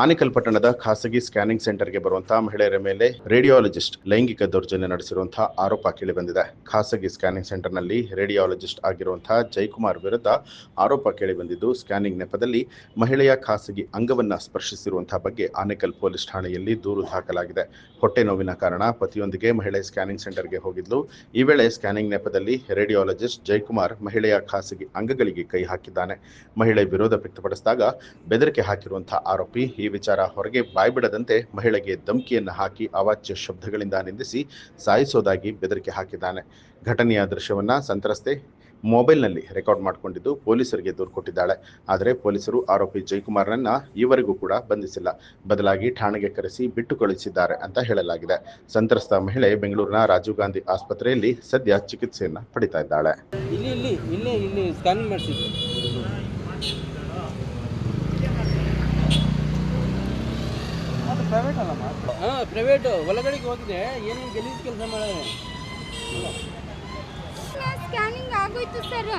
ಆನೇಕಲ್ ಪಟ್ಟಣದ ಖಾಸಗಿ ಸ್ಕ್ಯಾನಿಂಗ್ ಸೆಂಟರ್ಗೆ ಬರುವಂತಹ ಮಹಿಳೆಯರ ಮೇಲೆ ರೇಡಿಯಾಲಜಿಸ್ಟ್ ಲೈಂಗಿಕ ದೌರ್ಜನ್ಯ ನಡೆಸಿರುವಂತಹ ಆರೋಪ ಕೇಳಿಬಂದಿದೆ. ಖಾಸಗಿ ಸ್ಕ್ಯಾನಿಂಗ್ ಸೆಂಟರ್ನಲ್ಲಿ ರೇಡಿಯಾಲಜಿಸ್ಟ್ ಆಗಿರುವಂತಹ ಜಯಕುಮಾರ್ ವಿರುದ್ಧ ಆರೋಪ ಕೇಳಿಬಂದಿದ್ದು, ಸ್ಕ್ಯಾನಿಂಗ್ ನೆಪದಲ್ಲಿ ಮಹಿಳೆಯ ಖಾಸಗಿ ಅಂಗವನ್ನ ಸ್ಪರ್ಶಿಸಿರುವಂತಹ ಬಗ್ಗೆ ಆನೇಕಲ್ ಪೊಲೀಸ್ ಠಾಣೆಯಲ್ಲಿ ದೂರು ದಾಖಲಾಗಿದೆ. ಹೊಟ್ಟೆ ನೋವಿನ ಕಾರಣ ಪತಿಯೊಂದಿಗೆ ಮಹಿಳೆ ಸ್ಕ್ಯಾನಿಂಗ್ ಸೆಂಟರ್ಗೆ ಹೋಗಿದ್ಲು. ಈ ವೇಳೆ ಸ್ಕ್ಯಾನಿಂಗ್ ನೆಪದಲ್ಲಿ ರೇಡಿಯಾಲಜಿಸ್ಟ್ ಜಯಕುಮಾರ್ ಮಹಿಳೆಯ ಖಾಸಗಿ ಅಂಗಗಳಿಗೆ ಕೈ ಹಾಕಿದ್ದಾನೆ. ಮಹಿಳೆ ವಿರೋಧ ವ್ಯಕ್ತಪಡಿಸಿದಾಗ ಬೆದರಿಕೆ ಹಾಕಿರುವಂತಹ ಆರೋಪಿ ಈ ವಿಚಾರ ಹೊರಗೆ ಬಾಯ್ಬಿಡದಂತೆ ಮಹಿಳೆಗೆ ಧಮಕಿಯನ್ನು ಹಾಕಿ ಅವಾಚ್ಯ ಶಬ್ದಗಳಿಂದ ನಿಂದಿಸಿ ಸಾಯಿಸೋದಾಗಿ ಬೆದರಿಕೆ ಹಾಕಿದ್ದಾನೆ. ಘಟನೆಯ ದೃಶ್ಯವನ್ನ ಸಂತ್ರಸ್ತೆ ಮೊಬೈಲ್ನಲ್ಲಿ ರೆಕಾರ್ಡ್ ಮಾಡಿಕೊಂಡಿದ್ದು ಪೊಲೀಸರಿಗೆ ದೂರು ಕೊಟ್ಟಿದ್ದಾಳೆ. ಆದರೆ ಪೊಲೀಸರು ಆರೋಪಿ ಜಯಕುಮಾರ್ನನ್ನ ಈವರೆಗೂ ಕೂಡ ಬಂಧಿಸಿಲ್ಲ. ಬದಲಾಗಿ ಠಾಣೆಗೆ ಕರೆಸಿ ಬಿಟ್ಟು ಕಳುಹಿಸಿದ್ದಾರೆ ಅಂತ ಹೇಳಲಾಗಿದೆ. ಸಂತ್ರಸ್ತ ಮಹಿಳೆ ಬೆಂಗಳೂರಿನ ರಾಜೀವ್ ಗಾಂಧಿ ಆಸ್ಪತ್ರೆಯಲ್ಲಿ ಸದ್ಯ ಚಿಕಿತ್ಸೆಯನ್ನ ಪಡಿತಾ ಇದ್ದಾಳೆ. ಇಲ್ಲಿ ಸ್ಕ್ಯಾನಿಂಗ್ ಮಾಡಿಸಿದ್ರು. ಪ್ರೈವೇಟ್ ಒಳಗಡೆಗೆ ಹೋಗಿದೆ. ಏನು ಗಲೀಜ್ ಕೆಲಸ ಮಾಡಿದ್ರೆ ಸ್ಕ್ಯಾನಿಂಗ್ ಆಗೋಯ್ತು ಸರ್.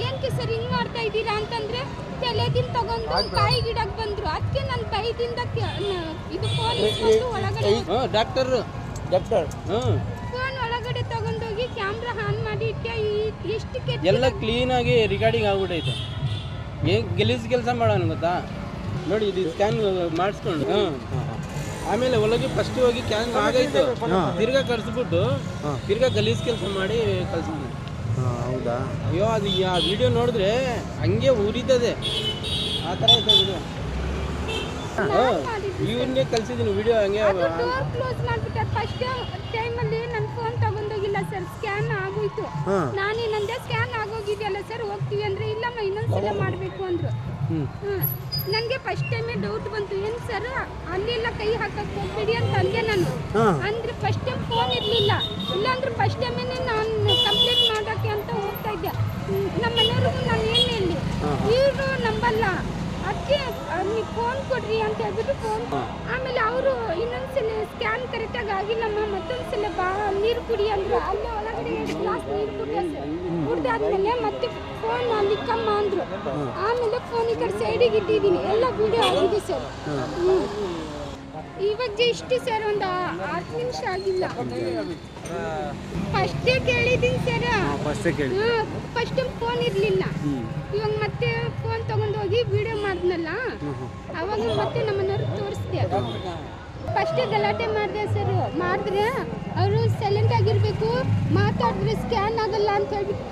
ಏನಕ್ಕೆ ಸರ್ ಹಿಂಗ್ ಮಾಡ್ತಾ ಇದ್ದೀರಾ ಅಂತಂದ್ರೆ ತಲೆದಿನ್ ತಗೊಂಡು ಕಾಯಿ ಗಿಡಕ್ಕೆ ಬಂದ್ರು. ಅದಕ್ಕೆ ನನ್ನ ಬೈದಿಂದ ಇದು ಫೋನ್ ಇಟ್ಕೊಂಡು ಒಳಗಡೆ ಡಾಕ್ಟರ್ ಫೋನ್ ಒಳಗಡೆ ತಗೊಂಡೋಗಿ ಕ್ಯಾಮ್ರಾ ಆನ್ ಮಾಡಿ ಎಷ್ಟು ಎಲ್ಲ ಕ್ಲೀನ್ ಆಗಿ ರಿಕಾರ್ಡಿಂಗ್ ಆಗ್ಬಿಟ್ಟೈತೆ. ಏನ್ ಗಲೀಜ್ ಕೆಲಸ ಮಾಡೋಣ ಗೊತ್ತಾ ನೋಡಿ. ಇದು ಸ್ಕ್ಯಾನ್ ಮಾಡಿಸ್ಕೊಂಡು ಆಮೇಲೆ ಒಳಗೆ ಫಸ್ಟ್ ಹೋಗಿ ಕ್ಯಾನ್ ಆಗೈತು, ತಿರ್ಗಾ ಕರ್ಸ್ಬಿಟ್ಟು ತಿರ್ಗಾ ಗಲೀಜ್ ಕೆಲಸ ಮಾಡಿ ಕಳ್ಸಿದ್ವಿ. ಹೌದಾ? ಅಯ್ಯೋ ಅದು ಆ ವಿಡಿಯೋ ನೋಡಿದ್ರೆ ಹಂಗೆ ಉರಿತದೆ ಆ ಥರ ಐತೆ ವಿಡಿಯೋ. ಇವನ್ನೇ ಕಳ್ಸಿದ್ದೀನಿ ವಿಡಿಯೋ ಹಂಗೆ. ಡೋರ್ ಕ್ಲೋಸ್ ಮಾಡ್ಬಿಟ್ಟಾರೆ. ಫಸ್ಟ್ ಟೈಮಲ್ಲಿ ನನ್ನ ಫೋನ್ ತಗೊಂಡೋಗಿಲ್ಲ ಸರ್, ಸ್ಕ್ಯಾನ್ ಆಗೋಯ್ತು. ನಾನೇ ನಂದೇ ಸ್ಕ್ಯಾನ್ ಆಗೋಗಿದೆಯಲ್ಲ ಸರ್, ಹೋಗ್ತೀವಿ ಅಂದರೆ ಇಲ್ಲಮ್ಮ ಇನ್ನೊಂದ್ಸಲ ಮಾಡಬೇಕು ಅಂದರು. ನನಗೆ ಫಸ್ಟ್ ಟೈಮೇ ಡೌಟ್ ಬಂತು, ಏನು ಸರ್ ಅಲ್ಲೆಲ್ಲ ಕೈ ಹಾಕಕ್ಕೆ ಹೋಗ್ಬೇಡಿ ಅಂತ ಅಂದೆ ನಾನು. ಅಂದರೆ ಫಸ್ಟ್ ಟೈಮ್ ಫೋನ್ ಇರಲಿಲ್ಲ, ಇಲ್ಲಾಂದ್ರೆ ಫಸ್ಟ್ ಟೈಮೇನೆ ನಾನು ಕಂಪ್ಲೇಂಟ್ ಮಾಡೋಕ್ಕೆ ಅಂತ ಹೋಗ್ತಾ ಇದ್ದೆ. ನಮ್ಮ ಮನೆಯವ್ರಿಗೂ ನಾನು ಏನು ಹೇಳಿ, ಇವರು ನಂಬಲ್ಲ, ಅದಕ್ಕೆ ನೀವು ಫೋನ್ ಕೊಡ್ರಿ ಅಂತ ಹೇಳ್ಬಿಟ್ಟು ಫೋನ್. ಆಮೇಲೆ ಅವರು ಇನ್ನೊಂದ್ಸಲ ಸ್ಕ್ಯಾನ್ ಕರೆಕ್ಟಾಗಿ ಆಗಿಲ್ಲಮ್ಮ, ಮತ್ತೊಂದ್ಸಲ ನೀರು ಕುಡಿ ಅಂದರು. ಅಲ್ಲೇ ಒಳಗಡೆ 2 ಗ್ಲಾಸ್ ನೀರು ಕುಡಿದಾದ್ಮೇಲೆ ಮತ್ತೆ ಫೋನ್ ಅಲ್ಲಿಕ್ಕಮ್ಮ ಅಂದರು. ಆಮೇಲೆ ಫೋನ್ ಈ ಕಡೆ ಸೈಡಿಗೆ ಇಟ್ಟಿದ್ದೀನಿ, ಎಲ್ಲ ವಿಡಿಯೋ ಆಗಿದೆ ಸರ್. ಇವಾಗ ಇಷ್ಟು ಸರ್ ಒಂದು 10 ನಿಮಿಷ ಆಗಿಲ್ಲ. ಫಸ್ಟೇ ಕೇಳಿದ್ದೀನಿ ಸರ್. ಫಸ್ಟ್ ಫೋನ್ ಇರಲಿಲ್ಲ. ಇವಾಗ ಮತ್ತೆ ಫೋನ್ ತಗೊಂಡೋಗಿ ವಿಡಿಯೋ ಮಾಡಿದ್ನಲ್ಲ, ಅವಾಗ ಮತ್ತೆ ನಮ್ಮನೆಯವ್ರಿಗೆ ತೋರಿಸ್ದೆ. ಫಸ್ಟೇ ಗಲಾಟೆ ಮಾಡಿದೆ ಸರ್. ಮಾಡಿದ್ರೆ ಅವರು ಸೈಲೆಂಟ್ ಆಗಿರಬೇಕು, ಮಾತಾಡಿದ್ರೆ ಸ್ಕ್ಯಾನ್ ಆಗಲ್ಲ ಅಂತ ಹೇಳ್ಬಿಟ್ಟು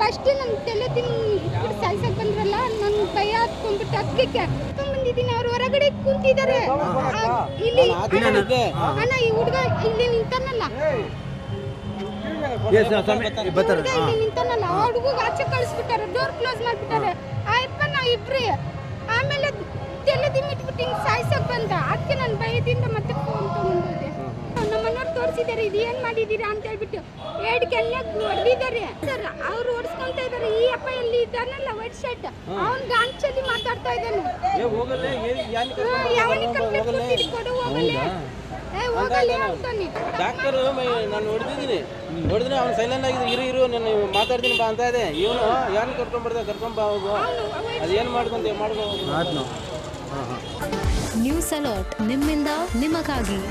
ಫಸ್ಟ್ ನನ್ನ ತಲೆ ತಿಂದು ಸಾಯ್ಸಕ್ಕೆ ಬಂದ್ರಲ್ಲ, ನನ್ನ ಭಯ ಹತ್ಕೊಂಡ್ಬಿಟ್ಟು ಅದಕ್ಕೆ ಬಂದಿದ್ದೀನಿ. ಅವ್ರು ಹೊರಗಡೆ ಕೂತಿದ್ದಾರೆ. ಇಲ್ಲಿ ಅಣ್ಣ ಈ ಹುಡುಗ ಇಲ್ಲಿ ನಿಂತಾನಲ್ಲ, ಇಲ್ಲಿ ನಿಂತಾನಲ್ಲ, ಆ ಹುಡುಗ ಆಚೆ ಕಳಿಸ್ಬಿಟ್ಟಾರೆ, ಡೋರ್ ಕ್ಲೋಸ್ ಮಾಡ್ಬಿಟ್ಟಾರೆ. ಆಯಪ್ಪ ನಾ ಇಬ್ರಿ. ಆಮೇಲೆ ತಲೆ ದಿಮ್ಮಿಟ್ಬಿಟ್ಟು ಹಿಂಗೆ ಸಾಯ್ಸಕ್ಕೆ ಬಂದ. ಅದಕ್ಕೆ ನನ್ನ ಭಯದಿಂದ ಮತ್ತೆ ಫೋನ್ ತಗೊಂಡೋದೆ. ನಮ್ಮನ್ನವ್ರು ತೋರಿಸಿದ್ದಾರೆ, ಇದು ಏನು ಮಾಡಿದ್ದೀರಾ ಅಂತ ಹೇಳ್ಬಿಟ್ಟು 2 ಕೆನ್ನೆಗೆ ಹೊಡೆದಿದ್ದಾರೆ ಸರ್. ಅವ್ರು ಓಡಿಸ್ಕೊಂತ ಇದ್ದಾರೆ. ಈ ಅಪ್ಪ ಎಲ್ಲಿ ಇದ್ದಾನಲ್ಲ ವೈಟ್ ಶರ್ಟ್, ಅವ್ನು ಗಾಂಚಲ್ಲಿ ಮಾತಾಡ್ತಾ ಇದ್ದಾನೆ. ಯಾವನಿಗೆ ಕಂಪ್ಲೇಂಟ್ ಕೊಟ್ಟಿದ್ದು ಕೊಡು, ಹೋಗಲ್ಲ ಅಂತಾನೆ. ಡಾಕ್ಟರ್ ನಾನು ಹೊಡೆದಿದ್ದೀನಿ, ಅವ್ನು ಸೈಲೆಂಟ್ ಆಗಿದೆ. ಇರು ನಾನು ಮಾತಾಡ್ತೀನಿ ಬಾ ಅಂತ ಇದೆ. ಇವನು ಯಾರು ಕರ್ಕೊಂಬ ಹೋಗು, ಅದೇನು ಮಾಡ್ಬೋದು. ನ್ಯೂಸ್ ಅಲರ್ಟ್, ನಿಮ್ಮಿಂದ ನಿಮಗಾಗಿ.